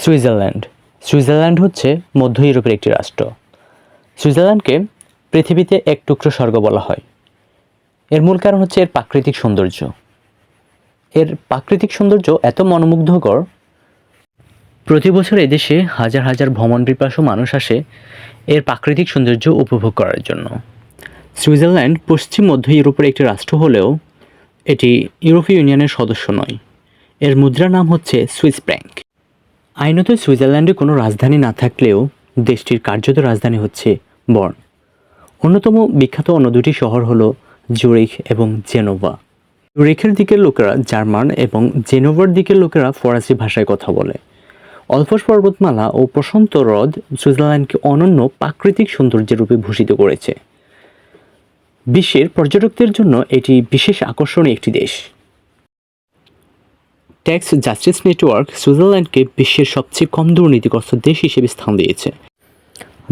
Switzerland. Switzerland হচ্ছে মধ্য ইউরোপের একটি রাষ্ট্র। সুইজারল্যান্ডকে পৃথিবীতে এক টুকরো স্বর্গ বলা হয়। এর মূল কারণ হচ্ছে এর প্রাকৃতিক সৌন্দর্য। এর প্রাকৃতিক সৌন্দর্য এত মনোমুগ্ধকর, প্রতি বছর এদেশে হাজার হাজার ভ্রমণপিপাসু মানুষ আসে এর প্রাকৃতিক সৌন্দর্য উপভোগ করার জন্য। সুইজারল্যান্ড পশ্চিম মধ্য ইউরোপের একটি রাষ্ট্র হলেও এটি ইউরোপীয় ইউনিয়নের সদস্য নয়। এর মুদ্রার নাম হচ্ছে সুইস ফ্র্যাঙ্ক। আইনত সুইজারল্যান্ডে কোনো রাজধানী না থাকলেও দেশটির কার্যত রাজধানী হচ্ছে বর্ন। অন্যতম বিখ্যাত অন্য দুটি শহর হলো জুরিখ এবং জেনোভা। জুরিখের দিকের লোকেরা জার্মান এবং জেনোভার দিকের লোকেরা ফরাসি ভাষায় কথা বলে। আলপস পর্বতমালা ও প্রশান্ত হ্রদ সুইজারল্যান্ডকে অনন্য প্রাকৃতিক সৌন্দর্যের রূপে ভূষিত করেছে। বিশ্বের পর্যটকদের জন্য এটি বিশেষ আকর্ষণীয় একটি দেশ। ট্যাক্স জাস্টিস নেটওয়ার্ক সুইজারল্যান্ডকে বিশ্বের সবচেয়ে কম দুর্নীতিগ্রস্ত দেশ হিসেবে স্থান দিয়েছে।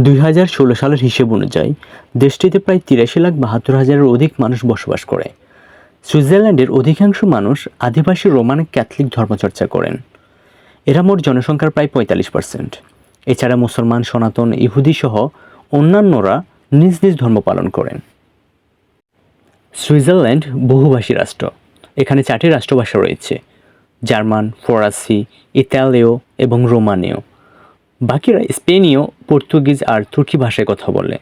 2016 সালের হিসেব অনুযায়ী দেশটিতে প্রায় 83,72,000-এর অধিক মানুষ বসবাস করে। সুইজারল্যান্ডের অধিকাংশ মানুষ আদিবাসী রোমান ক্যাথলিক ধর্মচর্চা করেন। এরা মোট জনসংখ্যার প্রায় 45%। এছাড়া মুসলমান, সনাতন, ইহুদি সহ অন্যান্যরা নিজ নিজ ধর্ম পালন করেন। সুইজারল্যান্ড বহুভাষী রাষ্ট্র। এখানে 4টি রাষ্ট্রভাষা রয়েছে: জার্মান, ফরাসি, ইতালীয় এবং রোমানীয়। বাকিরা স্পেনীয়, পর্তুগিজ আর তুর্কি ভাষায় কথা বলে।